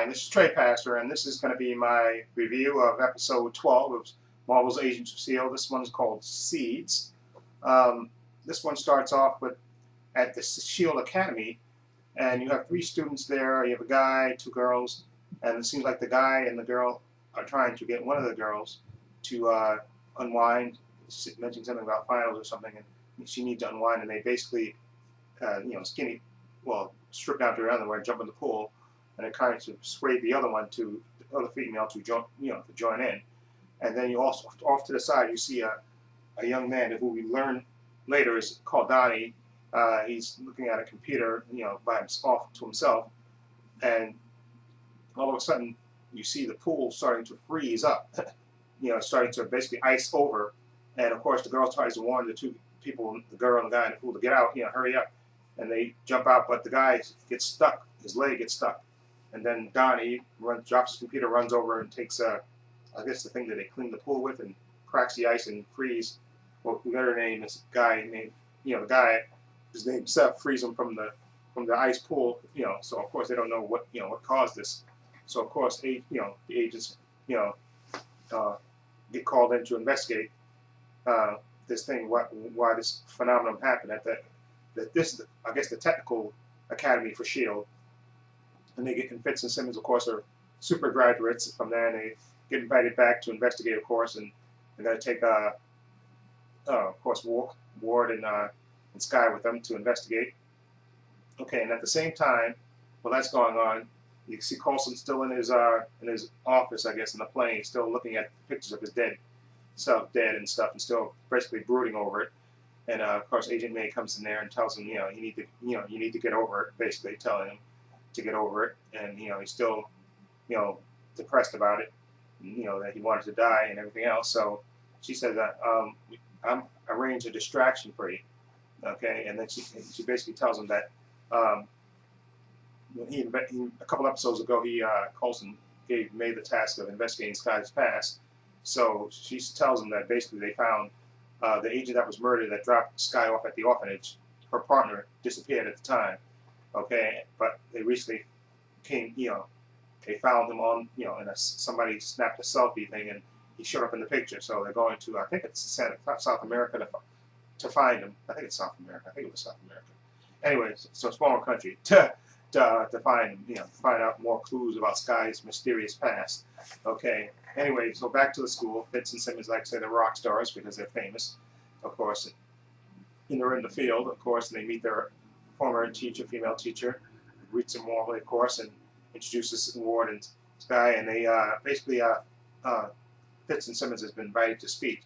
Hi, this is Trey Pastor, and this is going to be my review of episode 12 of Marvel's Agents of S.H.I.E.L.D. This one's called Seeds. This one starts off with at the S.H.I.E.L.D. Academy, and you have 3 students there. You have a guy, 2 girls, and it seems like the guy and the girl are trying to get one of the girls to unwind. She mentioned something about finals or something, and she needs to unwind, and they basically, strip down to her underwear, jump in the pool, and it kind of persuade the other one to the other female to join in. And then you also off to the side you see a young man who we learn later is called Donnie. He's looking at a computer, by himself to himself, and all of a sudden you see the pool starting to freeze up, starting to basically ice over. And of course the girl tries to warn the 2 people, the girl and the guy in the pool, to get out, hurry up. And they jump out, but the guy gets stuck. His leg gets stuck. And then Donnie drops his computer, runs over, and takes, I guess, the thing that they clean the pool with, and cracks the ice and frees. Well, the other name is a guy named, the guy, his name Seth, frees him from the ice pool. So of course they don't know what caused this. So of course, the agents, get called in to investigate this thing, why this phenomenon happened. This is, I guess, the technical academy for S.H.I.E.L.D. And they get, and Fitz and Simmons, of course, are super graduates from there, and they get invited back to investigate, of course, and they're going to take, of course, Ward and Skye with them to investigate. Okay, and at the same time, while that's going on, you see Coulson still in his office, I guess, in the plane, still looking at pictures of his dead and stuff, and still basically brooding over it. And of course, Agent May comes in there and tells him, you need to get over it. Basically, telling him to get over it, and he's still, depressed about it. That he wanted to die and everything else. So she says that I'm arrange a distraction for you, okay? And then she basically tells him that when a couple episodes ago, Coulson gave May the task of investigating Skye's past. So she tells him that basically they found the agent that was murdered, that dropped Skye off at the orphanage. Her partner disappeared at the time, okay? But they recently came, they found him on, and somebody snapped a selfie thing, and he showed up in the picture. So they're going to, I think it's South America to find him. I think it's South America. I think it was South America. Anyways, so it's a foreign country to find him, to find out more clues about Skye's mysterious past. Okay. Anyway, so back to the school. Fitz and Simmons, like I said, they're rock stars because they're famous, of course. And they're in the field, of course, and they meet their former teacher, female teacher, who greets them warmly, of course, and introduces Ward and Skye. And they basically, Fitz and Simmons has been invited to speak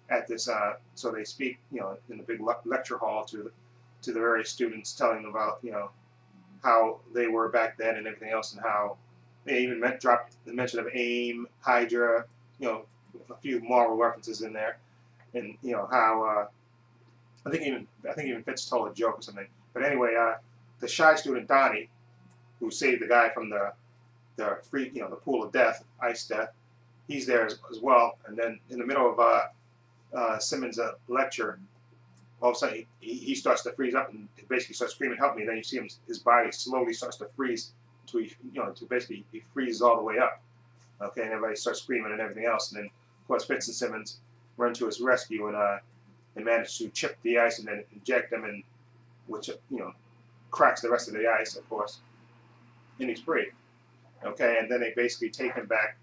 at this. So they speak, in the big lecture hall to the various students, telling them about, how they were back then and everything else, and how they even dropped the mention of AIM, Hydra, a few Marvel references in there, and how I think even Fitz told a joke or something. But anyway, the shy student Donnie, who saved the guy from the pool of death, ice death, he's there as well. And then in the middle of Simmons' lecture, all of a sudden he starts to freeze up and basically starts screaming, "Help me!" And then you see his body slowly starts to freeze to basically he freezes all the way up. Okay, and everybody starts screaming and everything else. And then of course Fitz and Simmons run to his rescue, and they manage to chip the ice and then inject him, and which cracks the rest of the ice, of course, and he's free. Okay, and then they basically take him back.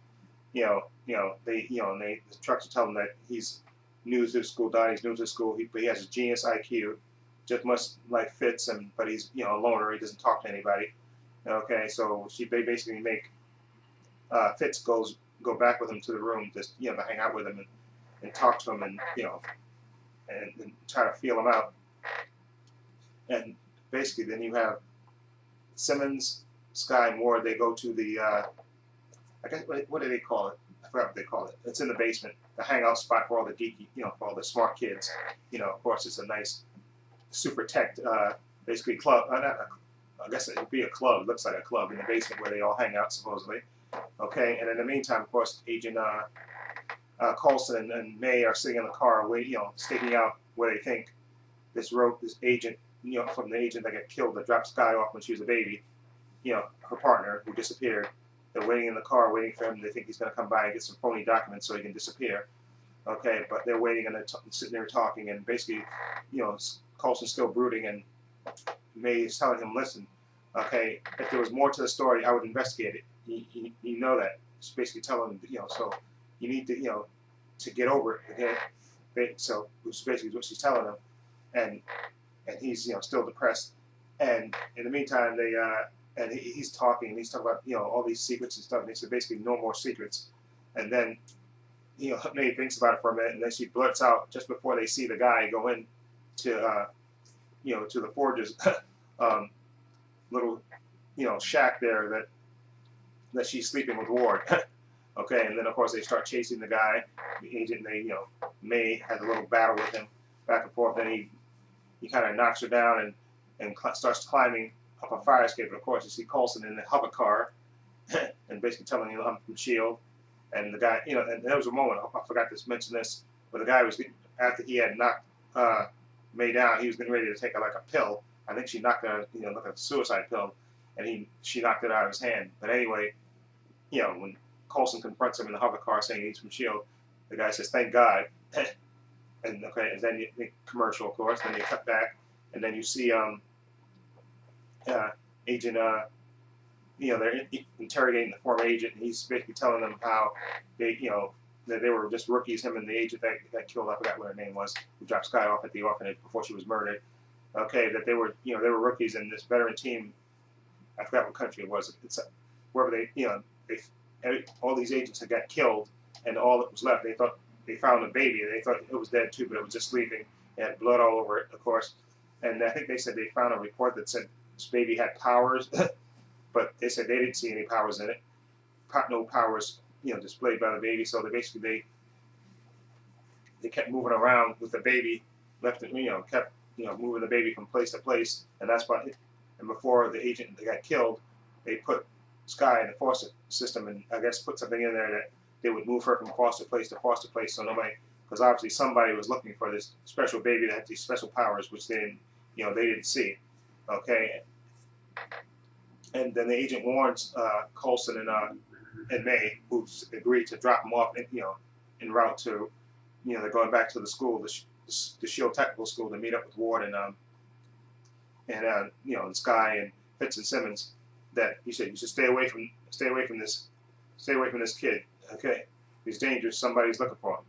The trucks tell him that he's new to the school. Donnie's new to the school. He has a genius IQ, just much like Fitz, but he's a loner. He doesn't talk to anybody. Okay, so they basically make Fitz go back with him to the room, just to hang out with him and talk to him, and and try to feel him out. And basically, then you have Simmons, Skye, and Ward. They go to the I guess what do they call it? I forgot what they call it. It's in the basement, the hangout spot for all the geeky, for all the smart kids. Of course, it's a nice, super tech, basically club. I guess it would be a club. It looks like a club in the basement where they all hang out, supposedly. Okay, and in the meantime, of course, Agent Coulson and May are sitting in the car, staking out where they think this agent, from the agent that got killed, that dropped Skye off when she was a baby, her partner who disappeared, They're waiting in the car, waiting for him. They think he's going to come by and get some phony documents so he can disappear. Okay, but they're waiting and they're sitting there talking, and basically, Coulson's still brooding, and May is telling him, listen, okay, if there was more to the story, I would investigate it. You know that. She's basically telling him, so you need to, to get over it. Okay, so which is basically what she's telling him, and he's, still depressed. And in the meantime, he's talking about, all these secrets and stuff. And they said basically no more secrets. And then, May thinks about it for a minute, and then she blurts out just before they see the guy go in to, to the forger's little, shack there that she's sleeping with Ward. Okay, and then of course they start chasing the guy, the agent. And May has a little battle with him, back and forth. Then he kind of knocks her down and starts climbing up a fire escape. And of course you see Coulson in the hover car, and basically telling him, I'm from S.H.I.E.L.D. And the guy, and there was a moment, I forgot to mention this, where the guy was, after he had knocked May down, he was getting ready to take like a pill. I think she knocked out, like a suicide pill, and she knocked it out of his hand. But anyway, when Coulson confronts him in the hover car saying he's from S.H.I.E.L.D., the guy says, thank God. And okay, and then the commercial, of course, then they cut back, and then you see Agent, they're interrogating the former agent, and he's basically telling them how they, that they were just rookies, him and the agent that got killed, I forgot what her name was, who dropped Skye off at the orphanage before she was murdered. Okay, that they were, they were rookies, and this veteran team, I forgot what country it was, it's wherever all these agents had got killed, and all that was left, they thought they found a baby. They thought it was dead too, but it was just sleeping. It had blood all over it, of course. And I think they said they found a report that said this baby had powers, but they said they didn't see any powers in it. No powers, displayed by the baby. So they basically they kept moving around with the baby, kept moving the baby from place to place, and that's why. And before the agent got killed, they put Skye in the foster system, and I guess put something in there that they would move her from foster place to foster place, so nobody, because obviously somebody was looking for this special baby that had these special powers, which they didn't see. Okay, and then the agent warns Coulson and May, who agreed to drop him off, en route to, they're going back to the school, the S.H.I.E.L.D. Technical School, to meet up with Ward and Skye and Fitz and Simmons. That you should stay away from this kid. Okay, he's dangerous. Somebody's looking for him,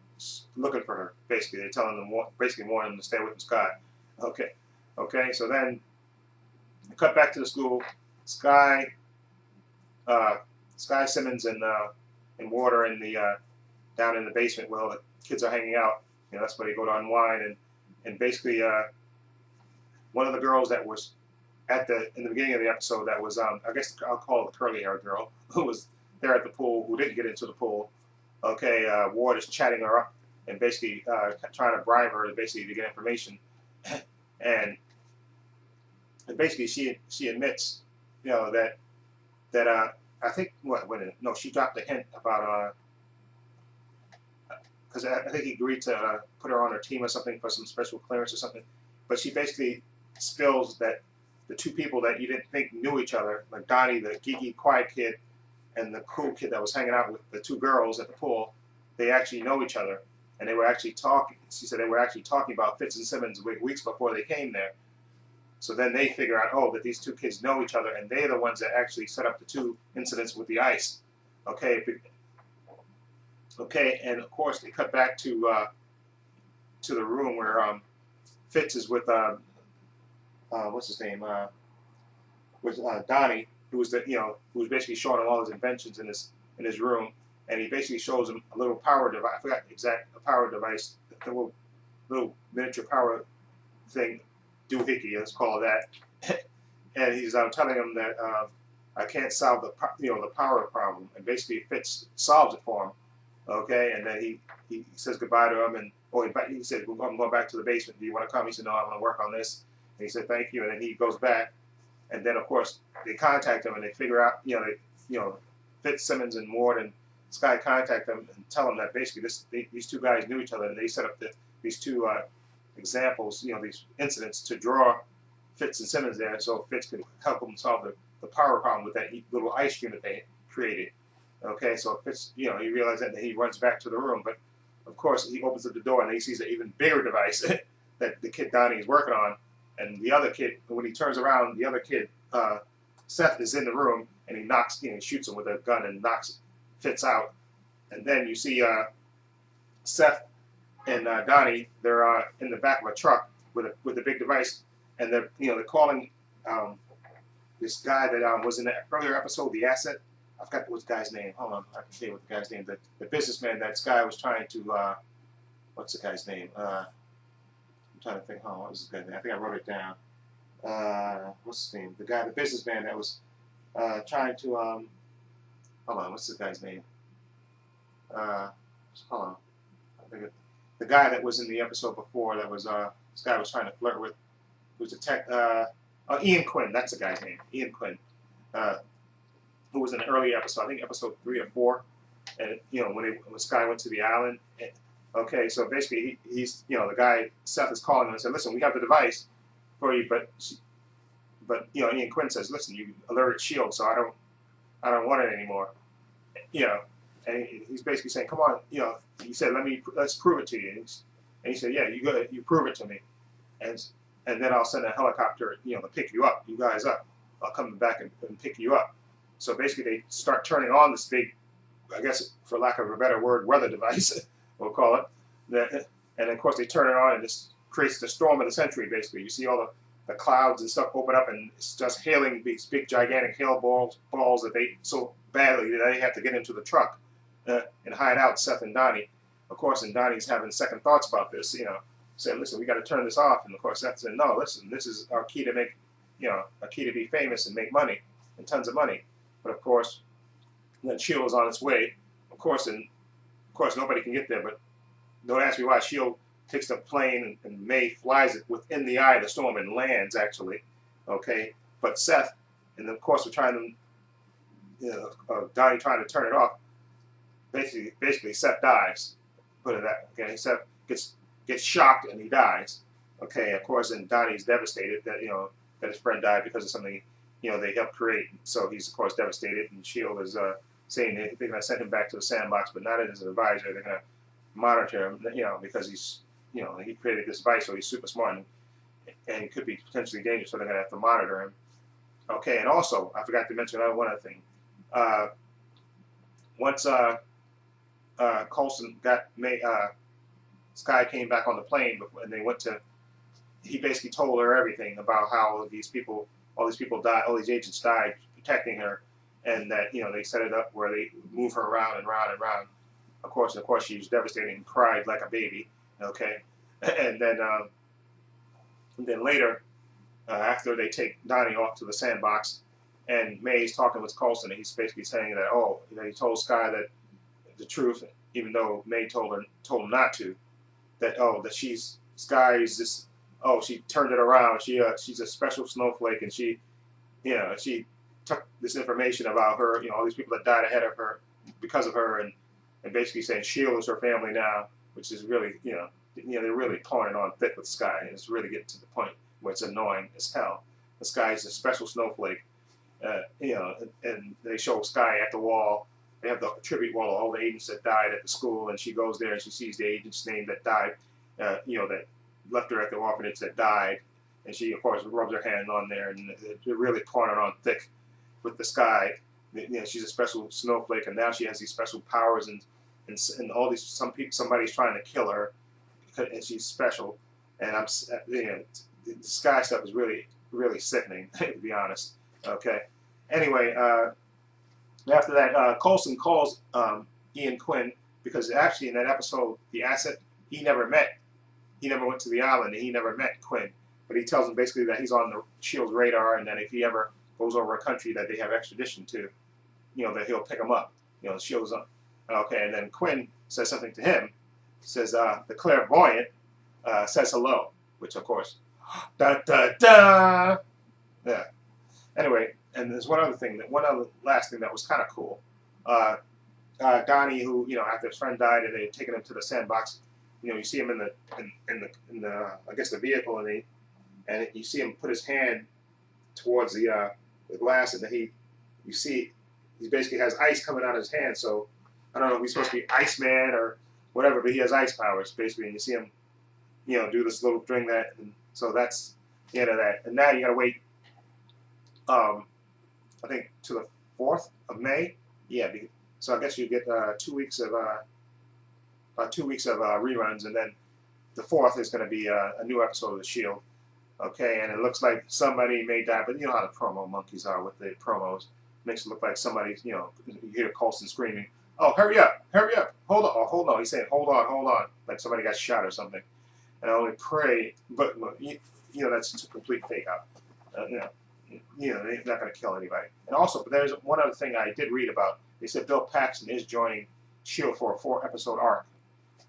looking for her. Basically, they're telling them, warning them to stay away from Skye. Okay. So then, cut back to the school. Skye, Simmons, and Ward are in the down in the basement where all the kids are hanging out. That's where they go to unwind, and basically one of the girls that was in the beginning of the episode, that was I guess I'll call it the curly-haired girl, who was there at the pool, who didn't get into the pool. Okay, Ward is chatting her up and basically trying to bribe her basically to get information, and basically she admits, that I think she dropped a hint about because I think he agreed to put her on her team or something for some special clearance or something, but she basically spills that the two people that you didn't think knew each other, like Donnie, the geeky, quiet kid, and the cool kid that was hanging out with the two girls at the pool, they actually know each other, and they were actually talking. She said they were actually talking about Fitz and Simmons weeks before they came there. So then they figure out, that these two kids know each other, and they're the ones that actually set up the two incidents with the ice. Okay, and of course they cut back to the room where Fitz is with what's his name? Was Donnie, who was who was basically showing him all his inventions in his room, and he basically shows him a little power device. I forgot the exact power device, the little miniature power thing, doohickey, let's call it that. And he's telling him that I can't solve the power problem, and basically Fitz solves it for him. Okay, and then he says goodbye to him, and he said, I'm going back to the basement. Do you want to come? He said, no, I want to work on this. And he said, thank you. And then he goes back, and then of course they contact him, and they figure out, Fitz, Simmons, and Ward and Skye contact them and tell them that basically these two guys knew each other, and they set up these two examples, these incidents to draw Fitz and Simmons there, so Fitz could help them solve the power problem with that little ice stream that they created. Okay, so if it's, you know, he realizes that and he runs back to the room. But of course, he opens up the door and he sees an even bigger device that the kid Donnie is working on. And the other kid, when he turns around, the other kid, Seth, is in the room and he knocks, you know, he shoots him with a gun and knocks Fitz out. And then you see Seth and Donnie, they're in the back of a truck with a big device, and they're, you know, they're calling this guy that was in the earlier episode, the asset. I forgot what the guy's name. Hold on, I can say what the guy's name. The businessman that Skye was trying to. What's the guy's name? I'm trying to think. Oh, what was this guy's name? I think I wrote it down. What's his name? The businessman that was trying to. Hold on, what's the guy's name? Hold on. I think the guy that was in the episode before that was Skye was trying to flirt with, who's a tech. Ian Quinn. That's the guy's name. Ian Quinn. Who was in an early episode, I think episode 3 or 4, and you know when Skye went to the island. Okay, so basically he's, you know, the guy Seth is calling him and said, listen, we have the device for you, but you know, Ian Quinn says, listen, you alerted S.H.I.E.L.D, so I don't want it anymore. You know, and he's basically saying, come on, you know, he said, let's prove it to you. And he said, yeah, you prove it to me, and then I'll send a helicopter, you know, to pick you up, you guys up. I'll come back and pick you up. So basically, they start turning on this big, I guess, for lack of a better word, weather device, we'll call it. And of course, they turn it on, and this creates the storm of the century. Basically, you see all the clouds and stuff open up, and it's just hailing these big, gigantic hail balls that they so badly that they have to get into the truck and hide out. Seth and Donnie, of course, and Donnie's having second thoughts about this. You know, saying, "Listen, we got to turn this off." And of course, Seth said, "No, listen, this is our key to make, you know, a key to be famous and make money and tons of money." But of course, then S.H.I.E.L.D is on its way. Of course, nobody can get there. But don't ask me why. S.H.I.E.L.D takes the plane and May flies it within the eye of the storm and lands actually. Okay, but Seth, and of course we're trying to, you know, Donnie trying to turn it off. Basically, Seth dies. Put it that. Okay, Seth gets shocked and he dies. Okay, of course, and Donnie's devastated that, you know, that his friend died because of something, you know, they helped create. So he's of course devastated, and S.H.I.E.L.D is saying they're going to send him back to the sandbox, but not as an advisor. They're going to monitor him, you know, because he's, you know, he created this device, so he's super smart, and he could be potentially dangerous. So they're going to have to monitor him. Okay, and also I forgot to mention one other thing. Once Coulson Skye came back on the plane, and they went to. He basically told her everything about how all these people died, all these agents died protecting her, and that, you know, they set it up where they move her around and round and round. Of course, she was devastated and cried like a baby. Okay, and then later, after they take Donnie off to the sandbox, and May's talking with Coulson, and he's basically saying that, oh, you know, he told Skye that the truth, even though May told him not to, that Skye is this. Oh, she turned it around. She's a special snowflake, and she took this information about her. You know, all these people that died ahead of her because of her, and basically saying S.H.I.E.L.D is her family now, which is really, you know, they're really pouring it on thick with Skye, and it's really getting to the point where it's annoying as hell. The Skye is a special snowflake, you know, and they show Skye at the wall. They have the tribute wall of all the agents that died at the school, and she goes there and she sees the agent's name that died, you know, that left her at the orphanage that died, and she of course rubs her hand on there, and they're really pouring it on thick with the Skye. You know, she's a special snowflake, and now she has these special powers, and all these somebody's trying to kill her, and she's special. And you know, the Skye stuff is really sickening, to be honest. Okay. Anyway, after that, Coulson calls Ian Quinn, because actually in that episode, the asset, he never went to the island, and he never met Quinn. But he tells him basically that he's on the S.H.I.E.L.D's radar, and that if he ever goes over a country that they have extradition to, you know, that he'll pick him up. You know, S.H.I.E.L.D's on. Okay, and then Quinn says something to him. Says the clairvoyant says hello, which of course, da da da. Yeah. Anyway, and there's one other last thing that was kind of cool. Donnie, who, you know, after his friend died and they had taken him to the sandbox, you know, you see him in the I guess the vehicle, and you see him put his hand towards the glass, and then you see he basically has ice coming out of his hand. So I don't know if he's supposed to be Iceman or whatever, but he has ice powers basically, and you see him, do this little thing that, and so that's the end of that. And now you gotta wait, I think to the 4th of May. Yeah, so I guess you get 2 weeks of 2 weeks of reruns, and then the 4th is going to be a new episode of S.H.I.E.L.D. Okay, and it looks like somebody may die, but you know how the promo monkeys are with the promos. Makes it look like somebody's, you hear Coulson screaming, "Oh, hurry up, hold on, oh, hold on." He's saying, "Hold on," like somebody got shot or something. And I only pray, but that's just a complete fake out. They're not going to kill anybody. And also, but there's one other thing I did read about. They said Bill Paxton is joining S.H.I.E.L.D. for a 4-episode arc.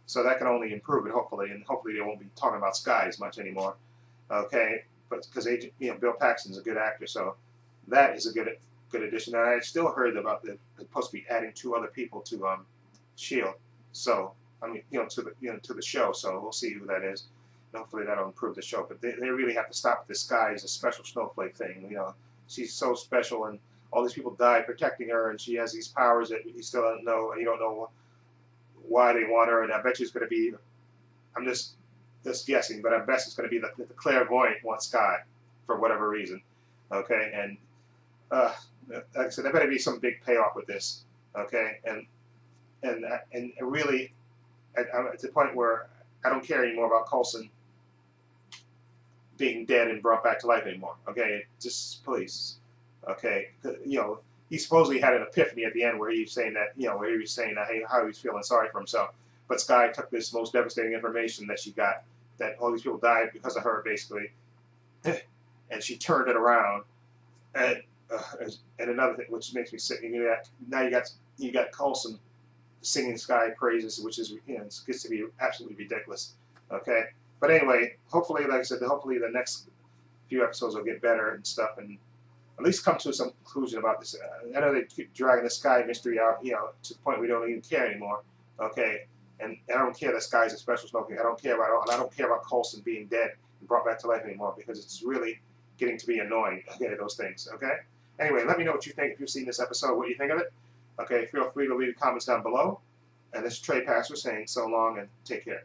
So that can only improve it, hopefully, and hopefully they won't be talking about Skye as much anymore. Okay, but because Bill Paxton's a good actor, so that is a good addition. And I still heard about they're supposed to be adding 2 other people to S.H.I.E.L.D. So to the show. So we'll see who that is. And hopefully that'll improve the show. But they really have to stop this Skye as a special snowflake thing. She's so special, and all these people died protecting her, and she has these powers that you still don't know, and you don't know why they want her. And I bet you it's going to be, I'm just guessing, but I bet it's going to be the clairvoyant wants Skye for whatever reason. Okay, and like I said, there better be some big payoff with this. Okay, and really, I'm at the point where I don't care anymore about Coulson being dead and brought back to life anymore. Okay, just please. Okay, he supposedly had an epiphany at the end where he was saying that, where he was saying that, hey, how he was feeling sorry for himself. But Skye took this most devastating information that she got, that all these people died because of her, basically, and she turned it around. And another thing, which makes me sick, now you got Coulson singing Skye praises, which is it gets to be absolutely ridiculous. Okay, but anyway, hopefully, like I said, hopefully the next few episodes will get better and stuff, and at least come to some conclusion about this. I know they keep dragging the Skye mystery out, to the point we don't even care anymore. Okay, and I don't care that Skye's a special snowflake. I don't care about Coulson being dead and brought back to life anymore, because it's really getting to be annoying. Okay, those things. Okay. Anyway, let me know what you think if you've seen this episode. What you think of it? Okay, feel free to leave comments down below. And this is Trey Pastor saying so long and take care.